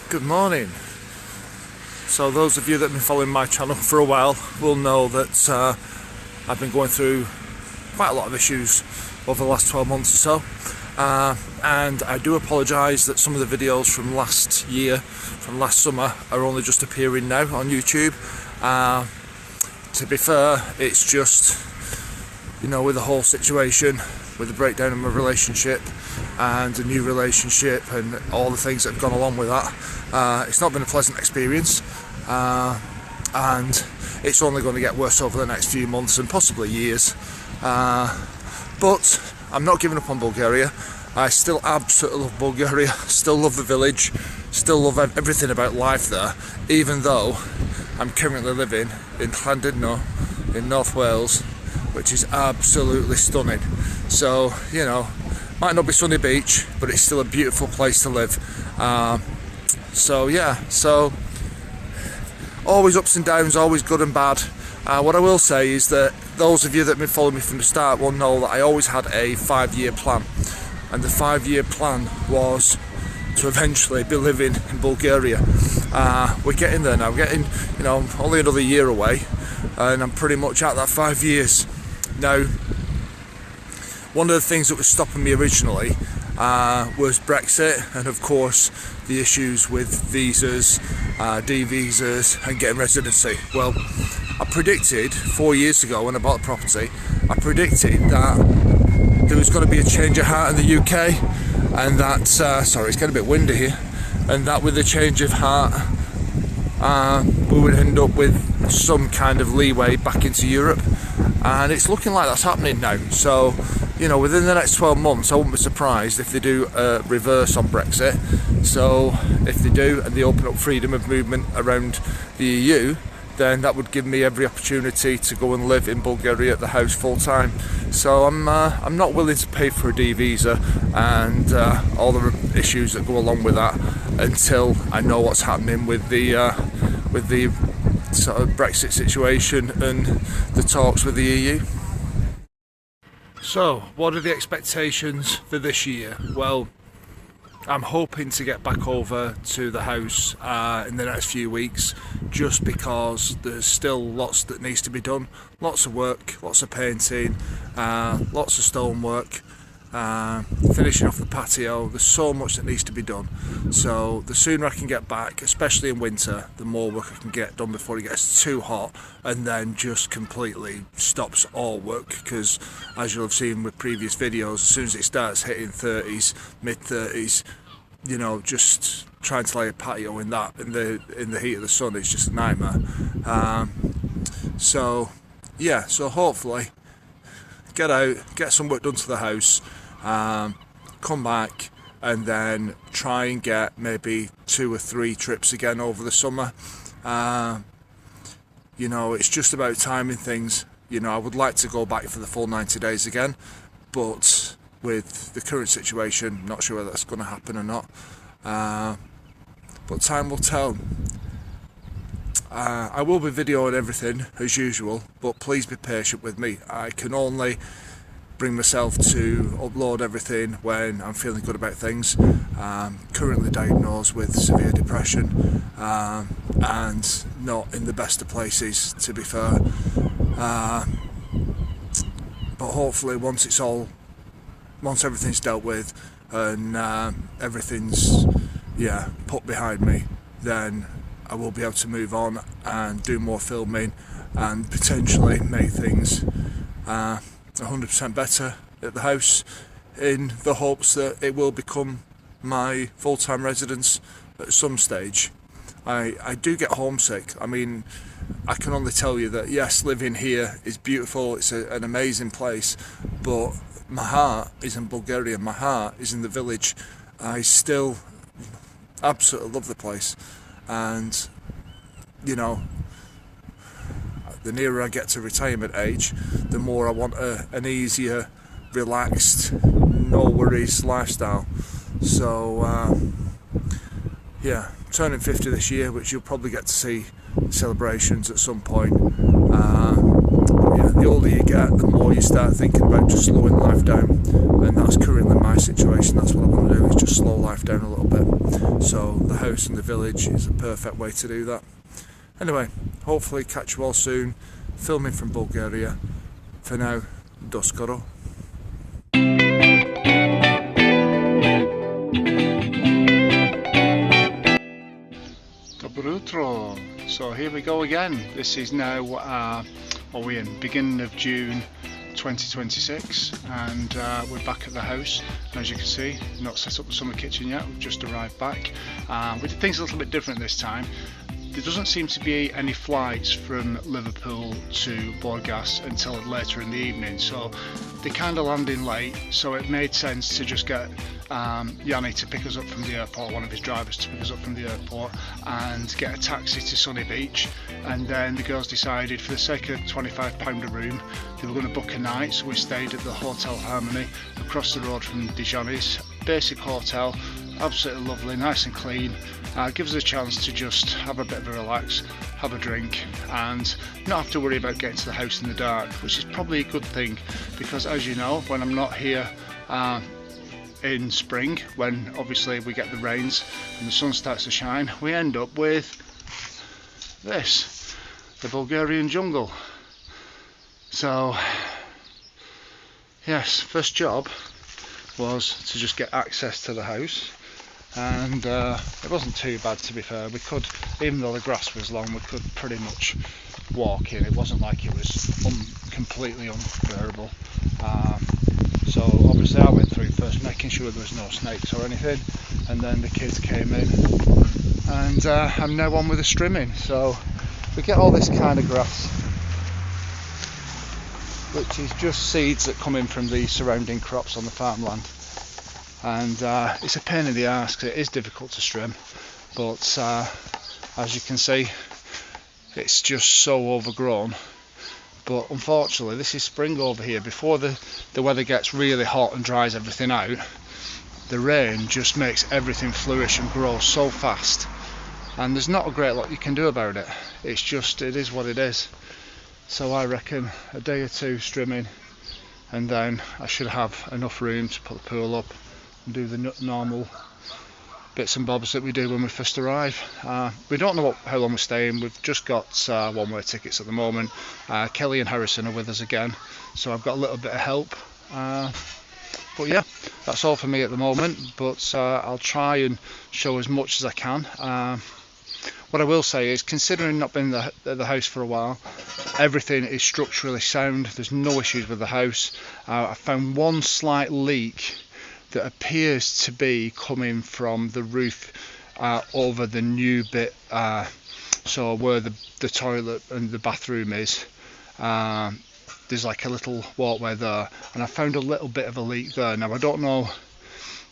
Good morning. So those of you that have been following my channel for a while will know that I've been going through quite a lot of issues over the last 12 months or so, and I do apologise that some of the videos from last year, from last summer, are only just appearing now on YouTube. To be fair, it's just, you know, with the whole situation, with the breakdown of my relationship and a new relationship and all the things that have gone along with that, it's not been a pleasant experience, and it's only going to get worse over the next few months and possibly years. But I'm not giving up on Bulgaria. I still absolutely love Bulgaria, still love the village, still love everything about life there, even though I'm currently living in Llandudno in North Wales, which is absolutely stunning. So, you know, might not be sunny beach, but it's still a beautiful place to live. So yeah, so always ups and downs, always good and bad. What I will say is that those of you that have been following me from the start will know that I always had a 5-year plan, and the 5-year plan was to eventually be living in Bulgaria. We're getting there now. We're getting, you know, only another year away, and I'm pretty much at that 5 years now. One of the things that was stopping me originally was Brexit, and of course the issues with visas, D visas, and getting residency. Well, I predicted 4 years ago when I bought the property, I predicted that there was going to be a change of heart in the UK, and that, sorry, it's getting a bit windy here, and that with the change of heart we would end up with some kind of leeway back into Europe, and it's looking like that's happening now. So, you know, within the next 12 months I wouldn't be surprised if they do a reverse on Brexit. So if they do and they open up freedom of movement around the EU, then that would give me every opportunity to go and live in Bulgaria at the house full time. So I'm not willing to pay for a D visa and all the issues that go along with that until I know what's happening with the sort of Brexit situation and the talks with the EU. So what are the expectations for this year? Well, I'm hoping to get back over to the house in the next few weeks, just because there's still lots that needs to be done. Lots of work, lots of painting, lots of stonework, finishing off the patio. There's so much that needs to be done. So the sooner I can get back, especially in winter, the more work I can get done before it gets too hot and then just completely stops all work, because as you'll have seen with previous videos, as soon as it starts hitting 30s, mid-30s, you know, just trying to lay a patio in the heat of the sun is just a nightmare. So yeah, so hopefully get out, get some work done to the house, come back, and then try and get maybe 2 or 3 trips again over the summer. You know, it's just about timing things. You know, I would like to go back for the full 90 days again, but with the current situation, not sure whether that's going to happen or not. But time will tell. I will be videoing everything as usual, but please be patient with me. I can only bring myself to upload everything when I'm feeling good about things. Currently diagnosed with severe depression, and not in the best of places, to be fair. But hopefully once everything's dealt with and everything's put behind me, then I will be able to move on and do more filming and potentially make things 100% better at the house, in the hopes that it will become my full-time residence at some stage. I do get homesick. I mean, I can only tell you that yes, living here is beautiful, it's an amazing place, but my heart is in Bulgaria, my heart is in the village. I still absolutely love the place, and you know, the nearer I get to retirement age, the more I want an easier, relaxed, no worries lifestyle. So yeah, turning 50 this year, which you'll probably get to see celebrations at some point. Yeah, the older you get, the more you start thinking about just slowing life down, and that's currently my situation. That's what I want to do, is just slow life down a little bit. So the house in the village is a perfect way to do that. Anyway, hopefully catch you all soon, filming from Bulgaria. For now, do skoro. Dobro jutro. So here we go again. This is now we're in beginning of June 2026, and we're back at the house. As you can see, not set up the summer kitchen yet. We've just arrived back. We did things a little bit different this time. There doesn't seem to be any flights from Liverpool to Burgas until later in the evening, so they kind of landing late, so it made sense to just get Yanni to pick us up from the airport, one of his drivers to pick us up from the airport, and get a taxi to Sunny Beach. And then the girls decided, for the sake of £25 a room, they were going to book a night, so we stayed at the Hotel Harmony across the road from Dijonis. Basic hotel, absolutely lovely, nice and clean. Gives us a chance to just have a bit of a relax, have a drink, and not have to worry about getting to the house in the dark, which is probably a good thing, because as you know, when I'm not here in spring, when obviously we get the rains and the sun starts to shine, we end up with this, the Bulgarian jungle. So yes, first job was to just get access to the house, and it wasn't too bad, to be fair. We could, even though the grass was long, we could pretty much walk in. It wasn't like it was completely unbearable. So obviously I went through first, making sure there was no snakes or anything, and then the kids came in, and I'm now on with the strimming. So we get all this kind of grass, which is just seeds that come in from the surrounding crops on the farmland. And it's a pain in the arse because it is difficult to trim, but as you can see, it's just so overgrown. But unfortunately, this is spring over here. Before the weather gets really hot and dries everything out, the rain just makes everything flourish and grow so fast, and there's not a great lot you can do about it. It's just, it is what it is. So I reckon a day or two strimming, and then I should have enough room to put the pool up and do the normal bits and bobs that we do when we first arrive. We don't know how long we're staying. We've just got one-way tickets at the moment. Kelly and Harrison are with us again, so I've got a little bit of help. But yeah, that's all for me at the moment, but I'll try and show as much as I can. What I will say is, considering not being at the house for a while, everything is structurally sound. There's no issues with the house. I found one slight leak that appears to be coming from the roof over the new bit, so where the toilet and the bathroom is. There's like a little walkway there, and I found a little bit of a leak there. Now I don't know,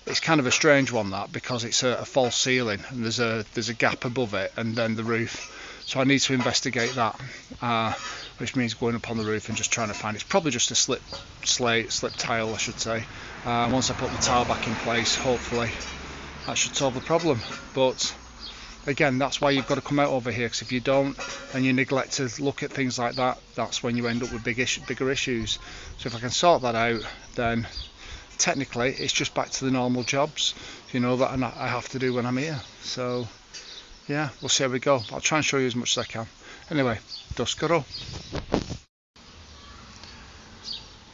it's kind of a strange one, that, because it's a false ceiling and there's a gap above it and then the roof. So I need to investigate that, which means going up on the roof and just trying to find, it's probably just a slip tile, I should say. Once I put the tile back in place, hopefully that should solve the problem. But again, that's why you've got to come out over here, because if you don't and you neglect to look at things like that, that's when you end up with bigger issues. So if I can sort that out, then technically it's just back to the normal jobs, you know, that I have to do when I'm here. So yeah, we'll see how we go. I'll try and show you as much as I can. Anyway, do skoro.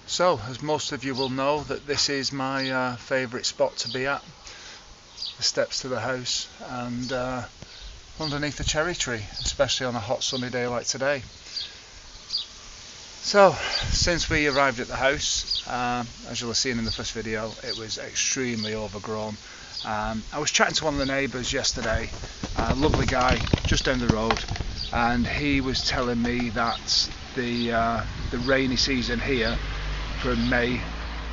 So, as most of you will know, that this is my favourite spot to be at. The steps to the house, and underneath the cherry tree, especially on a hot sunny day like today. So, since we arrived at the house, as you'll have seen in the first video, it was extremely overgrown. I was chatting to one of the neighbours yesterday, a lovely guy just down the road, and he was telling me that the rainy season here from May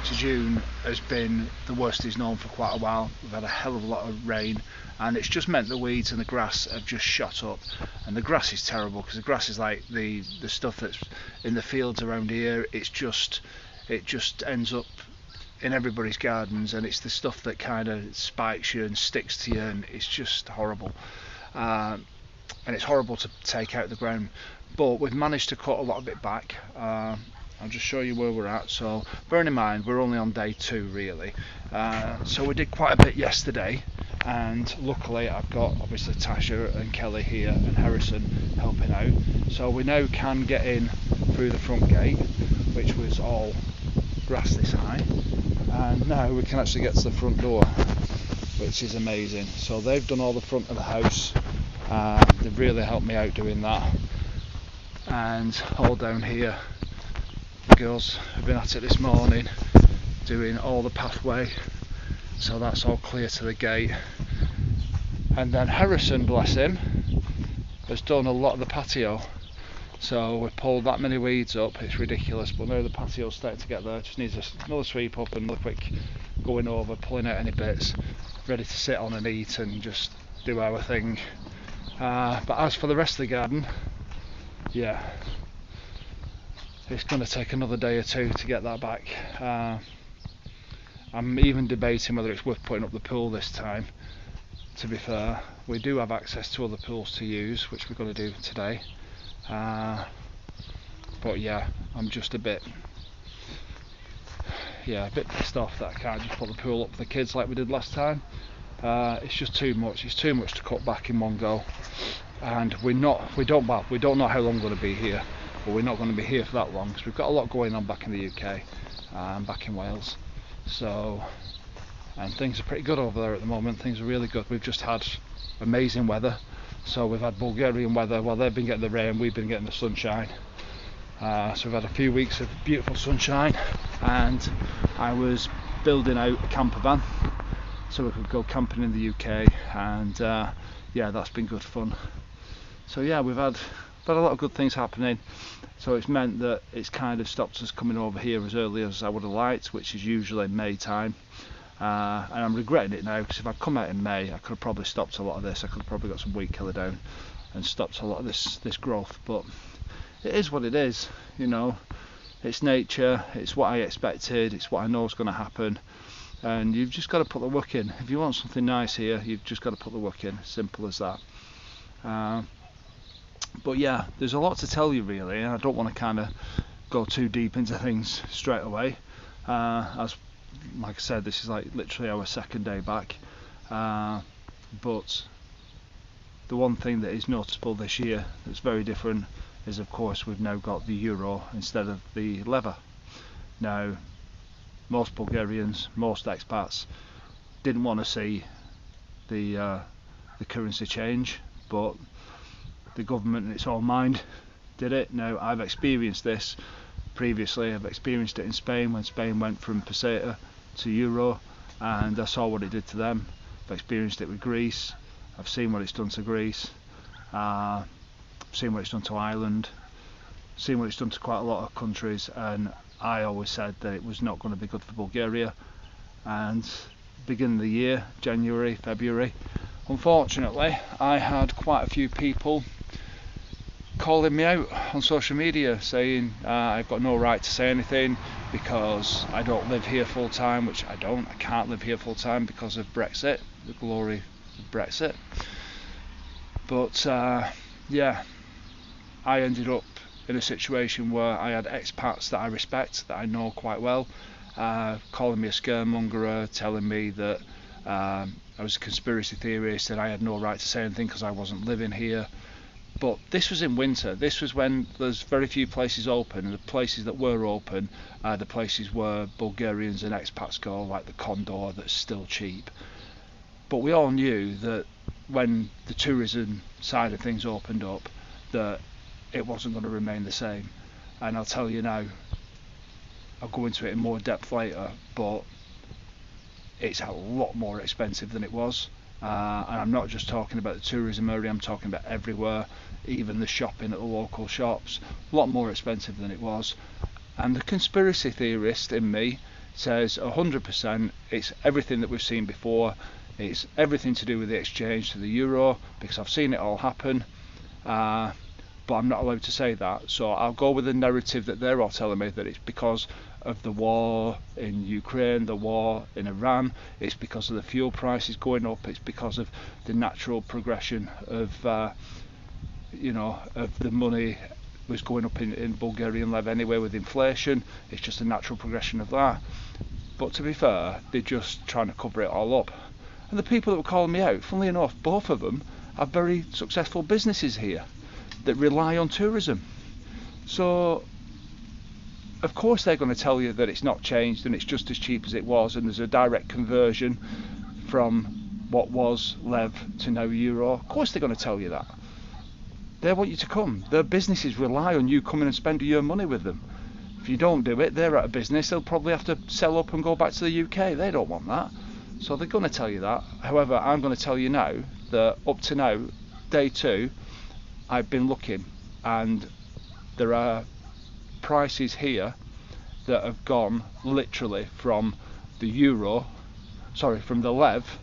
to June has been the worst he's known for quite a while. We've had a hell of a lot of rain, and it's just meant the weeds and the grass have just shot up. And the grass is terrible, because the grass is like the stuff that's in the fields around here. It just ends up in everybody's gardens, and it's the stuff that kind of spikes you and sticks to you, and it's just horrible. And it's horrible to take out the ground. but we've managed to cut a lot of it back. I'll just show you where we're at. So bearing in mind we're only on day 2 really, so we did quite a bit yesterday, and luckily I've got obviously Tasha and Kelly here and Harrison helping out, so we now can get in through the front gate, which was all grass this high, and now we can actually get to the front door, which is amazing. So they've done all the front of the house, they've really helped me out doing that, and all down here the girls have been at it this morning doing all the pathway, so that's all clear to the gate. And then Harrison, bless him, has done a lot of the patio, so we pulled that many weeds up, it's ridiculous, but now the patio's starting to get there. Just needs another sweep up and another quick going over, pulling out any bits, ready to sit on and eat and just do our thing. But as for the rest of the garden, yeah, it's going to take another day or 2 to get that back. I'm even debating whether it's worth putting up the pool this time. To be fair, we do have access to other pools to use, which we're going to do today. But yeah, I'm just a bit pissed off that I can't just put the pool up for the kids like we did last time. It's just too much. It's too much to cut back in one go, and we don't know how long we're going to be here, but we're not going to be here for that long because we've got a lot going on back in the UK, back in Wales. So, and things are pretty good over there at the moment. Things are really good. We've just had amazing weather. So we've had Bulgarian weather. While they've been getting the rain, we've been getting the sunshine. So we've had a few weeks of beautiful sunshine, and I was building out a camper van so we could go camping in the UK, and yeah, that's been good fun. So yeah, we've had a lot of good things happening, so it's meant that it's kind of stopped us coming over here as early as I would have liked, which is usually May time, and I'm regretting it now, because if I'd come out in May I could have probably stopped a lot of this. I could have probably got some weed killer down and stopped a lot of this growth, but it is what it is, you know. It's nature, it's what I expected, it's what I know is going to happen, and you've just got to put the work in. If you want something nice here, you've just got to put the work in, simple as that. But yeah, there's a lot to tell you really, and I don't want to kind of go too deep into things straight away, as like I said, this is like literally our second day back, but the one thing that is noticeable this year that's very different is, of course, we've now got the euro instead of the leva. Now, most Bulgarians, most expats didn't want to see the currency change, but the government in its own mind did it. Now, I've experienced this previously. I've experienced it in Spain when Spain went from peseta to euro, and I saw what it did to them. I've experienced it with Greece. I've seen what it's done to Greece. I've seen what it's done to Ireland. Seen what it's done to quite a lot of countries, and I always said that it was not going to be good for Bulgaria. And beginning of the year, January, February, unfortunately, I had quite a few people calling me out on social media saying I've got no right to say anything because I don't live here full time, which I don't. I can't live here full time because of Brexit, the glory of Brexit. But yeah, I ended up in a situation where I had expats that I respect, that I know quite well, calling me a scaremonger, telling me that I was a conspiracy theorist and I had no right to say anything because I wasn't living here. But this was in winter. This was when there's very few places open, and the places that were open are the places where Bulgarians and expats go, like the Condor, that's still cheap. But we all knew that when the tourism side of things opened up, that it wasn't going to remain the same. And I'll tell you now, I'll go into it in more depth later, but it's a lot more expensive than it was. And I'm not just talking about the tourism area, I'm talking about everywhere, even the shopping at the local shops, a lot more expensive than it was. And the conspiracy theorist in me says 100% it's everything that we've seen before, it's everything to do with the exchange to the euro, because I've seen it all happen, but I'm not allowed to say that, so I'll go with the narrative that they're all telling me, that it's because of the war in Ukraine, the war in Iran, it's because of the fuel prices going up, it's because of the natural progression of of the money was going up in Bulgarian lev anyway with inflation. It's just a natural progression of that. But to be fair, they're just trying to cover it all up. And the people that were calling me out, funnily enough, both of them have very successful businesses here that rely on tourism. So of course they're going to tell you that it's not changed and it's just as cheap as it was, and there's a direct conversion from what was lev to now euro. Of course they're going to tell you that. They want you to come. Their businesses rely on you coming and spending your money with them. If you don't do it, they're out of business. They'll probably have to sell up and go back to the UK. They don't want that. So they're going to tell you that. However, I'm going to tell you now that up to now, day 2, I've been looking, and there are prices here that have gone literally from the euro, from the lev,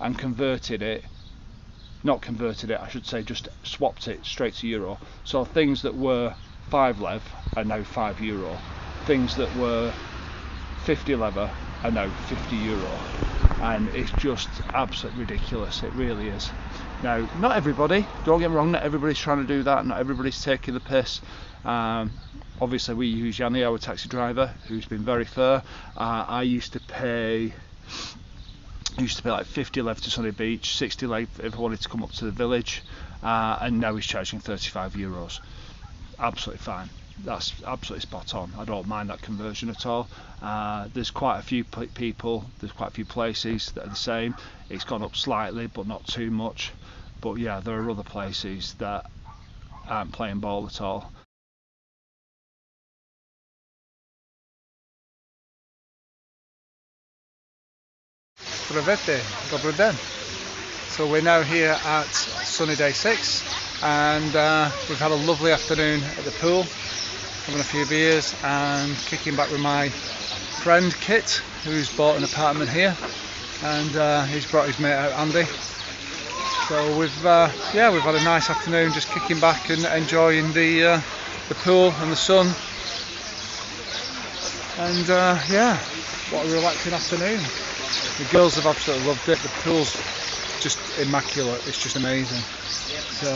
and I should say just swapped it straight to euro. So things that were 5 lev are now 5 euro. Things that were 50 lever are now 50 euro. And it's just absolutely ridiculous, it really is. Now, not everybody, don't get me wrong, not everybody's trying to do that, not everybody's taking the piss. Obviously we use Yanni, our taxi driver, who's been very fair. I used to pay like 50 lev to Sunny Beach, 60 lev if I wanted to come up to the village, and now he's charging 35 euros. Absolutely fine. That's absolutely spot on. I don't mind that conversion at all. There's quite a few people, there's quite a few places that are the same. It's gone up slightly, but not too much. But yeah, there are other places that aren't playing ball at all. Здравейте, добър ден. So we're now here at sunny day 6, and we've had a lovely afternoon at the pool, having a few beers and kicking back with my friend Kit, who's bought an apartment here, and he's brought his mate out, Andy. So we've had a nice afternoon just kicking back and enjoying the pool and the sun, and what a relaxing afternoon. The girls have absolutely loved it. The pool's just immaculate. It's just amazing. So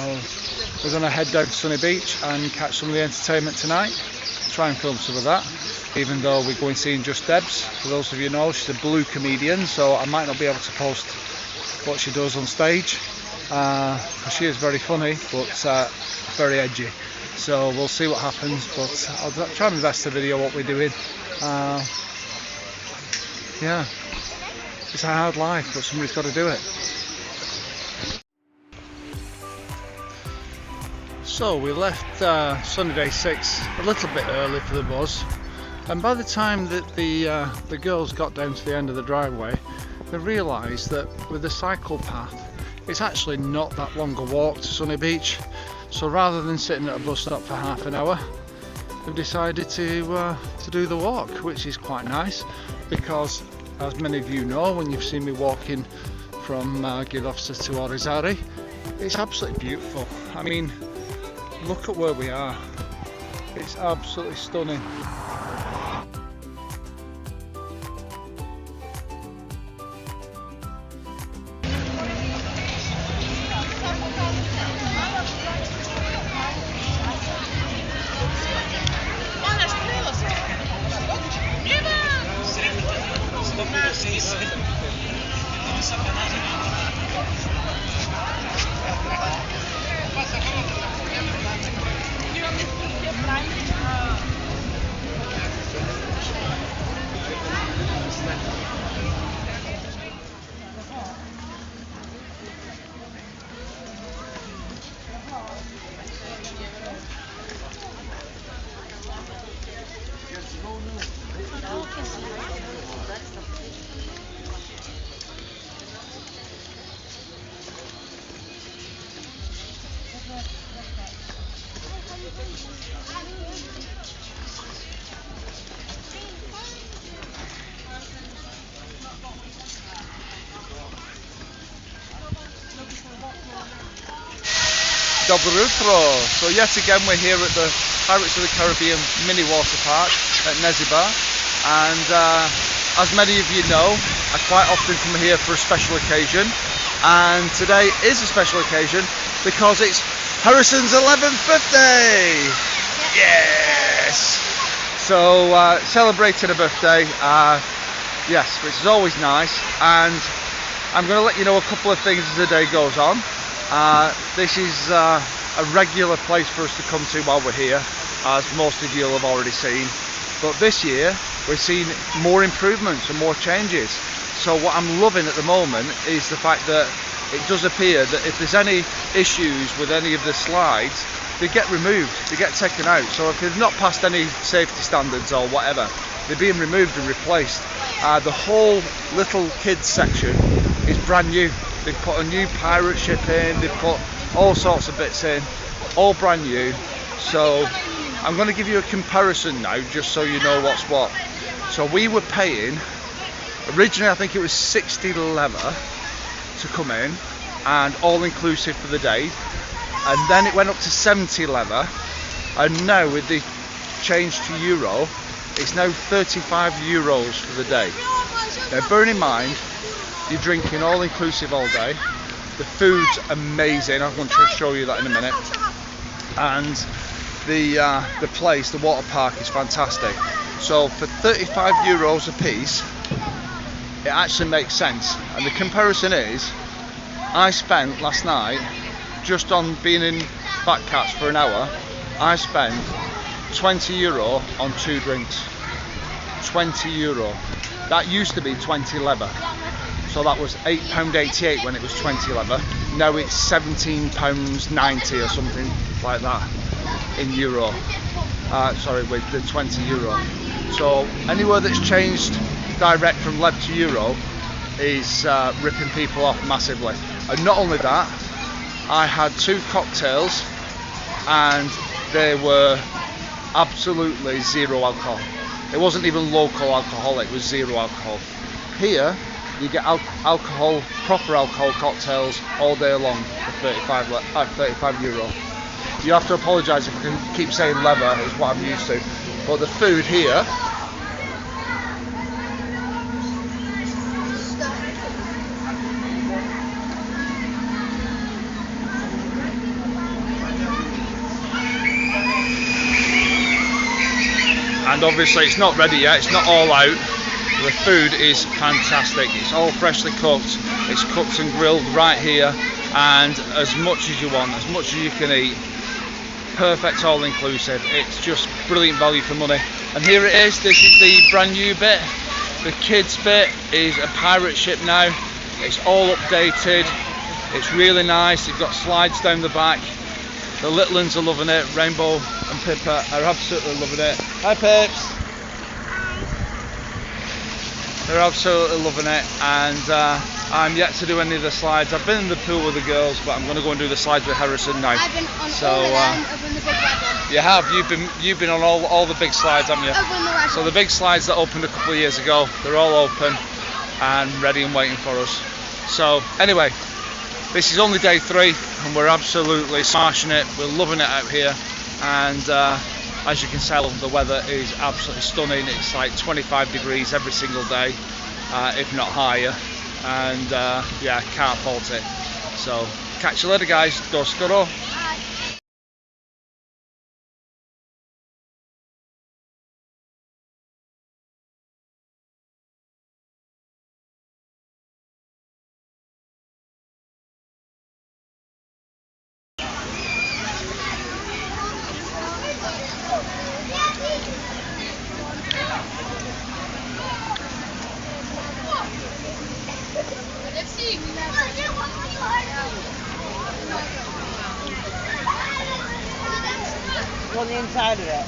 we're going to head down to Sunny Beach and catch some of the entertainment tonight. Try and film some of that. Even though we're going seeing Just Debs. For those of you who know, she's a blue comedian, so I might not be able to post what she does on stage. She is very funny, but very edgy. So we'll see what happens. But I'll try and invest the video what we're doing. It's a hard life, but somebody's got to do it. So we left Sunny day 6 a little bit early for the buzz, and by the time that the girls got down to the end of the driveway, they realised that with the cycle path, it's actually not that long a walk to Sunny Beach. So rather than sitting at a bus stop for half an hour, they've decided to do the walk, which is quite nice, because as many of you know, when you've seen me walking from Gilofsa to Orizari, it's absolutely beautiful. I mean, look at where we are. It's absolutely stunning. Dobro jutro. So yet again we're here at the Pirates of the Caribbean mini water park at Nezibar, and as many of you know, I quite often come here for a special occasion, and today is a special occasion because it's Harrison's 11th birthday. Yes! So celebrating a birthday, yes, which is always nice, and I'm going to let you know a couple of things as the day goes on. This is a regular place for us to come to while we're here, as most of you will have already seen. But this year we're seeing more improvements and more changes. So what I'm loving at the moment is the fact that it does appear that if there's any issues with any of the slides, they get removed, they get taken out. So if they've not passed any safety standards or whatever, they're being removed and replaced. The whole little kids section is brand new. They've put a new pirate ship in, they've put all sorts of bits in, all brand new. So I'm going to give you a comparison now, just so you know what's what. So we were paying, originally I think it was 60 leather to come in, and all inclusive for the day, and then it went up to 70 leather, and now with the change to euro, it's now 35 euros for the day. Now bearing in mind, you're drinking all inclusive all day, the food's amazing, I'm going to show you that in a minute, and the place, the water park, is fantastic. So for 35 euros a piece, it actually makes sense. And the comparison is, I spent last night, just on being in Fat Cats for an hour, I spent 20 euro on 2 drinks. 20 euro. That used to be 20 leather. So that was £8.88 when it was 20 leather. Now it's £17.90 or something like that in euro. Sorry, with the 20 euro. So anywhere that's changed direct from lead to euro is ripping people off massively. And not only that, I had 2 cocktails and they were absolutely zero alcohol. It wasn't even local alcohol, it was zero alcohol. Here you get alcohol, proper alcohol cocktails all day long for 35 euro. You have to apologise if I can keep saying leather, is what I'm used to. But the food here, and obviously it's not ready yet, it's not all out. The food is fantastic, it's all freshly cooked, it's cooked and grilled right here, and as much as you want, as much as you can eat. Perfect all inclusive, it's just brilliant value for money. And here it is, this is the brand new bit. The kids bit is a pirate ship now, it's all updated, it's really nice, it's got slides down the back. The little ones are loving it, Rainbow and Pippa are absolutely loving it. Hi Pips! They're absolutely loving it, and I'm yet to do any of the slides. I've been in the pool with the girls, but I'm going to go and do the slides with Harrison now. I've been on all of them, other than the big red one. You have, you've been on all the big slides, haven't you? Other than the red So one. the big slides that opened a couple of years ago, they're all open and ready and waiting for us. So anyway, this is only day 3 and we're absolutely smashing it. We're loving it out here, and as you can tell, the weather is absolutely stunning. It's like 25 degrees every single day, if not higher, and yeah, can't fault it. So catch you later guys, do skoro. On the inside of it.